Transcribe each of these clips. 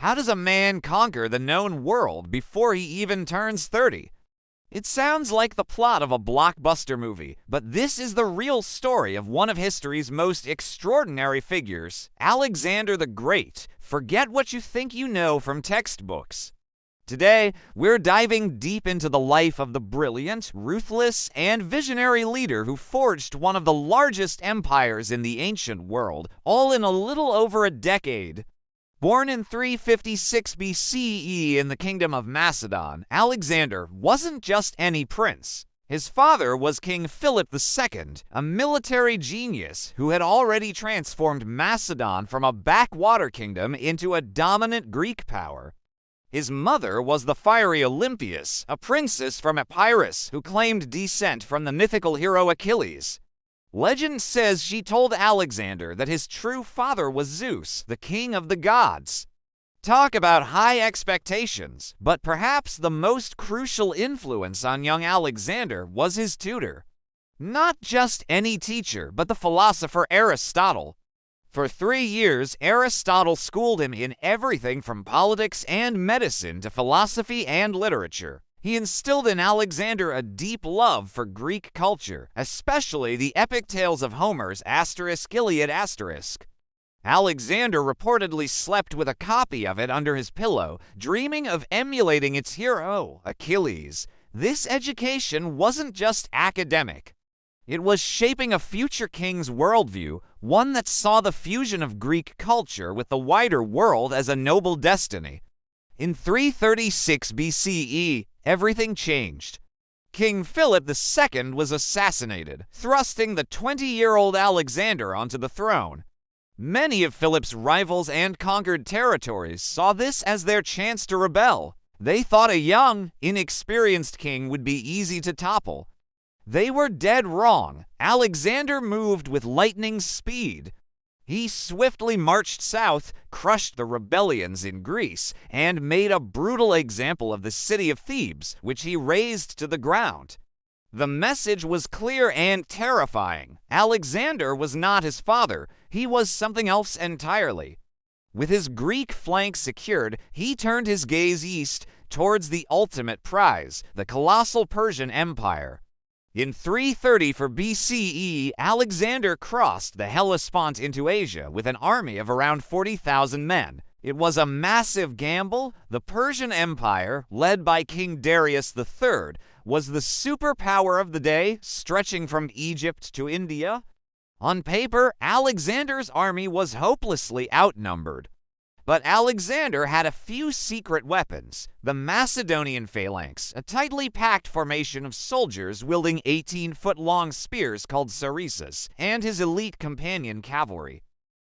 How does a man conquer the known world before he even turns 30? It sounds like the plot of a blockbuster movie, but this is the real story of one of history's most extraordinary figures, Alexander the Great. Forget what you think you know from textbooks. Today, we're diving deep into the life of the brilliant, ruthless, and visionary leader who forged one of the largest empires in the ancient world, all in a little over a decade. Born in 356 BCE in the Kingdom of Macedon, Alexander wasn't just any prince. His father was King Philip II, a military genius who had already transformed Macedon from a backwater kingdom into a dominant Greek power. His mother was the fiery Olympias, a princess from Epirus who claimed descent from the mythical hero Achilles. Legend says she told Alexander that his true father was Zeus, the king of the gods. Talk about high expectations, but perhaps the most crucial influence on young Alexander was his tutor. Not just any teacher, but the philosopher Aristotle. For 3 years, Aristotle schooled him in everything from politics and medicine to philosophy and literature. He instilled in Alexander a deep love for Greek culture, especially the epic tales of Homer's *Iliad*. Alexander reportedly slept with a copy of it under his pillow, dreaming of emulating its hero, Achilles. This education wasn't just academic. It was shaping a future king's worldview, one that saw the fusion of Greek culture with the wider world as a noble destiny. In 336 BCE, everything changed. King Philip II was assassinated, thrusting the 20-year-old Alexander onto the throne. Many of Philip's rivals and conquered territories saw this as their chance to rebel. They thought a young, inexperienced king would be easy to topple. They were dead wrong. Alexander moved with lightning speed. He swiftly marched south, crushed the rebellions in Greece, and made a brutal example of the city of Thebes, which he razed to the ground. The message was clear and terrifying. Alexander was not his father. He was something else entirely. With his Greek flank secured, he turned his gaze east towards the ultimate prize, the colossal Persian Empire. In 334 BCE, Alexander crossed the Hellespont into Asia with an army of around 40,000 men. It was a massive gamble. The Persian Empire, led by King Darius III, was the superpower of the day, stretching from Egypt to India. On paper, Alexander's army was hopelessly outnumbered. But Alexander had a few secret weapons: the Macedonian phalanx, a tightly packed formation of soldiers wielding 18-foot-long spears called sarissas, and his elite companion cavalry.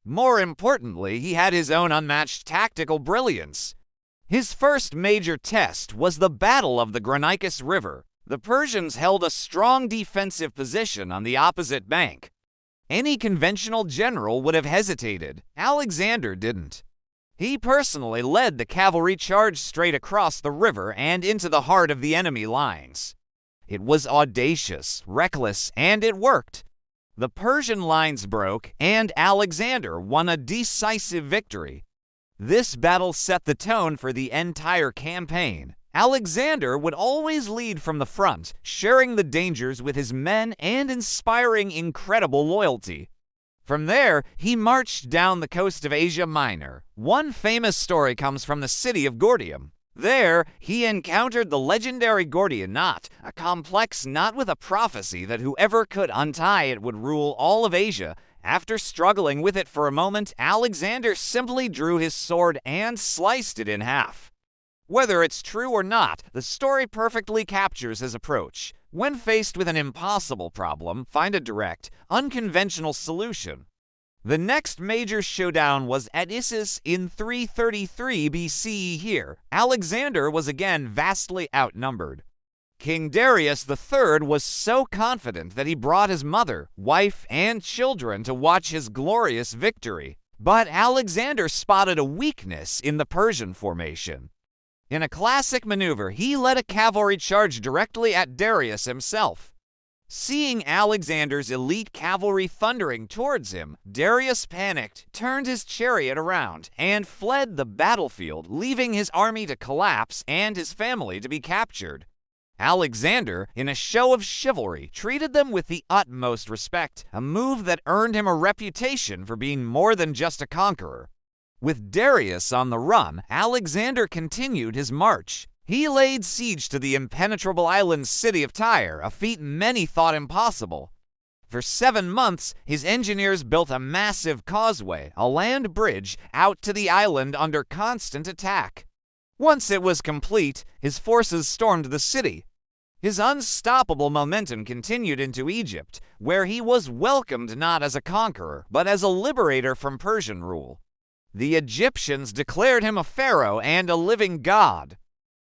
More importantly, he had his own unmatched tactical brilliance. His first major test was the Battle of the Granicus River. The Persians held a strong defensive position on the opposite bank. Any conventional general would have hesitated. Alexander didn't. He personally led the cavalry charge straight across the river and into the heart of the enemy lines. It was audacious, reckless, and it worked. The Persian lines broke, and Alexander won a decisive victory. This battle set the tone for the entire campaign. Alexander would always lead from the front, sharing the dangers with his men and inspiring incredible loyalty. From there, he marched down the coast of Asia Minor. One famous story comes from the city of Gordium. There, he encountered the legendary Gordian knot, a complex knot with a prophecy that whoever could untie it would rule all of Asia. After struggling with it for a moment, Alexander simply drew his sword and sliced it in half. Whether it's true or not, the story perfectly captures his approach. When faced with an impossible problem, find a direct, unconventional solution. The next major showdown was at Issus in 333 BCE here. Alexander was again vastly outnumbered. King Darius III was so confident that he brought his mother, wife, and children to watch his glorious victory. But Alexander spotted a weakness in the Persian formation. In a classic maneuver, he led a cavalry charge directly at Darius himself. Seeing Alexander's elite cavalry thundering towards him, Darius panicked, turned his chariot around, and fled the battlefield, leaving his army to collapse and his family to be captured. Alexander, in a show of chivalry, treated them with the utmost respect, a move that earned him a reputation for being more than just a conqueror. With Darius on the run, Alexander continued his march. He laid siege to the impenetrable island city of Tyre, a feat many thought impossible. For 7 months, his engineers built a massive causeway, a land bridge, out to the island under constant attack. Once it was complete, his forces stormed the city. His unstoppable momentum continued into Egypt, where he was welcomed not as a conqueror, but as a liberator from Persian rule. The Egyptians declared him a pharaoh and a living god.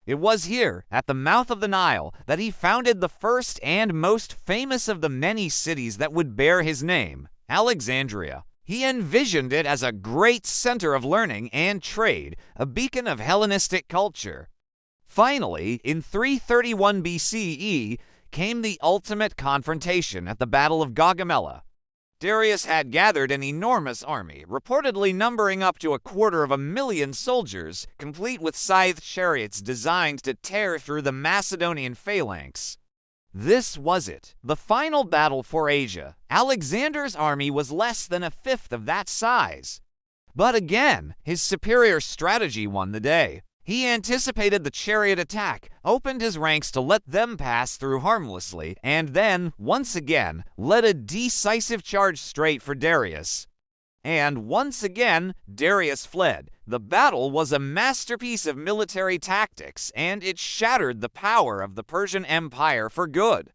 It was here, at the mouth of the Nile, that he founded the first and most famous of the many cities that would bear his name, Alexandria. He envisioned it as a great center of learning and trade, a beacon of Hellenistic culture. Finally, in 331 BCE, came the ultimate confrontation at the Battle of Gaugamela. Darius had gathered an enormous army, reportedly numbering up to 250,000 soldiers, complete with scythed chariots designed to tear through the Macedonian phalanx. This was it, the final battle for Asia. Alexander's army was less than a fifth of that size. But again, his superior strategy won the day. He anticipated the chariot attack, opened his ranks to let them pass through harmlessly, and then, once again, led a decisive charge straight for Darius. And once again, Darius fled. The battle was a masterpiece of military tactics, and it shattered the power of the Persian Empire for good.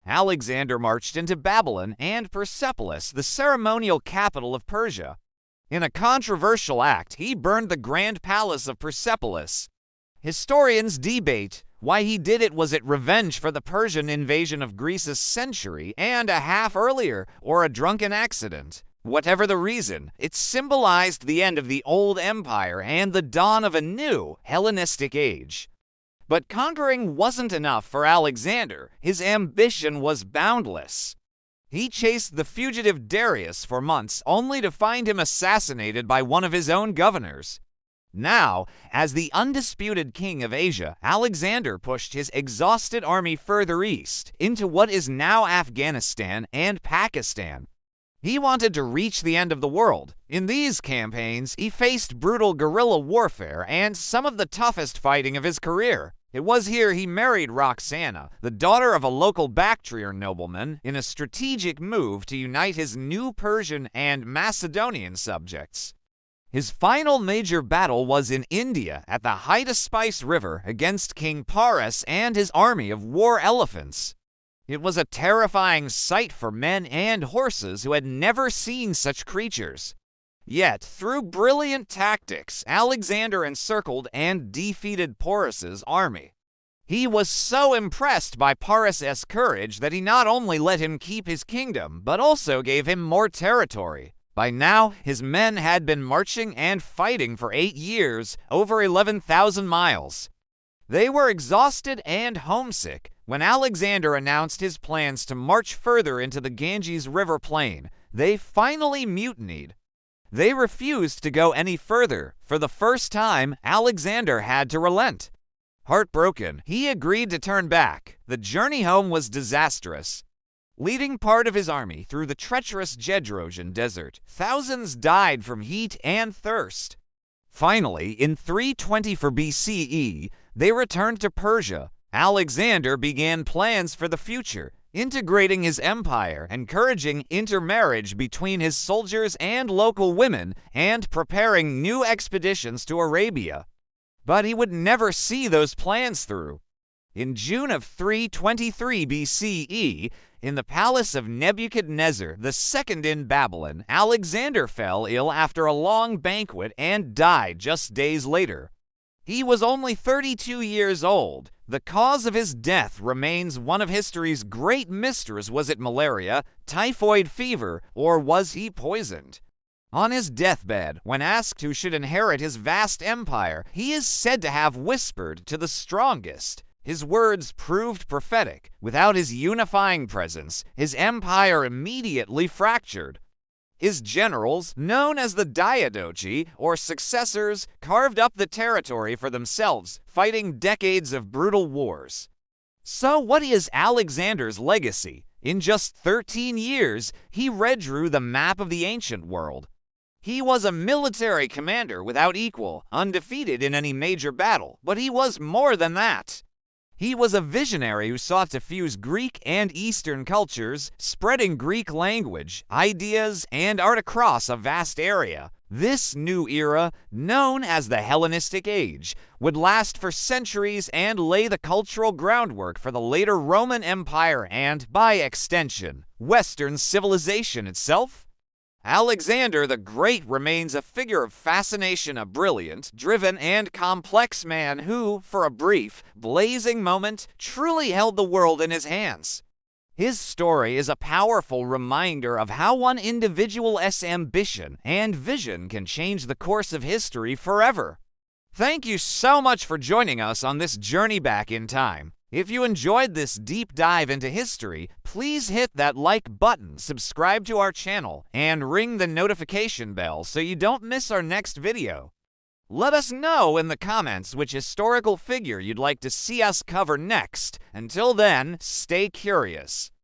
Alexander marched into Babylon and Persepolis, the ceremonial capital of Persia. In a controversial act, he burned the grand palace of Persepolis. Historians debate why he did it. Was it revenge for the Persian invasion of Greece a century and a half earlier, or a drunken accident? Whatever the reason, it symbolized the end of the old empire and the dawn of a new Hellenistic age. But conquering wasn't enough for Alexander. His ambition was boundless. He chased the fugitive Darius for months, only to find him assassinated by one of his own governors. Now, as the undisputed king of Asia, Alexander pushed his exhausted army further east, into what is now Afghanistan and Pakistan. He wanted to reach the end of the world. In these campaigns, he faced brutal guerrilla warfare and some of the toughest fighting of his career. It was here he married Roxana, the daughter of a local Bactrian nobleman, in a strategic move to unite his new Persian and Macedonian subjects. His final major battle was in India at the Hydaspes River against King Paras and his army of war elephants. It was a terrifying sight for men and horses who had never seen such creatures. Yet, through brilliant tactics, Alexander encircled and defeated Porus's army. He was so impressed by Porus's courage that he not only let him keep his kingdom, but also gave him more territory. By now, his men had been marching and fighting for 8 years, over 11,000 miles. They were exhausted and homesick when Alexander announced his plans to march further into the Ganges River plain. They finally mutinied. They refused to go any further. For the first time, Alexander had to relent. Heartbroken, he agreed to turn back. The journey home was disastrous. Leading part of his army through the treacherous Jedrosian desert, thousands died from heat and thirst. Finally, in 324 BCE, they returned to Persia. Alexander began plans for the future, integrating his empire, encouraging intermarriage between his soldiers and local women, and preparing new expeditions to Arabia. But he would never see those plans through. In June of 323 BCE, in the palace of Nebuchadnezzar II in Babylon, Alexander fell ill after a long banquet and died just days later. He was only 32 years old. The cause of his death remains one of history's great mysteries. Was it malaria, typhoid fever, or was he poisoned? On his deathbed, when asked who should inherit his vast empire, he is said to have whispered to the strongest, His words proved prophetic. Without his unifying presence, his empire immediately fractured. His generals, known as the Daidoji, or successors, carved up the territory for themselves, fighting decades of brutal wars. So what is Alexander's legacy? In just 13 years, he redrew the map of the ancient world. He was a military commander without equal, undefeated in any major battle, but he was more than that. He was a visionary who sought to fuse Greek and Eastern cultures, spreading Greek language, ideas, and art across a vast area. This new era, known as the Hellenistic Age, would last for centuries and lay the cultural groundwork for the later Roman Empire and, by extension, Western civilization itself. Alexander the Great remains a figure of fascination, a brilliant, driven, and complex man who, for a brief, blazing moment, truly held the world in his hands. His story is a powerful reminder of how one individual's ambition and vision can change the course of history forever. Thank you so much for joining us on this journey back in time. If you enjoyed this deep dive into history, please hit that like button, subscribe to our channel, and ring the notification bell so you don't miss our next video. Let us know in the comments which historical figure you'd like to see us cover next. Until then, stay curious.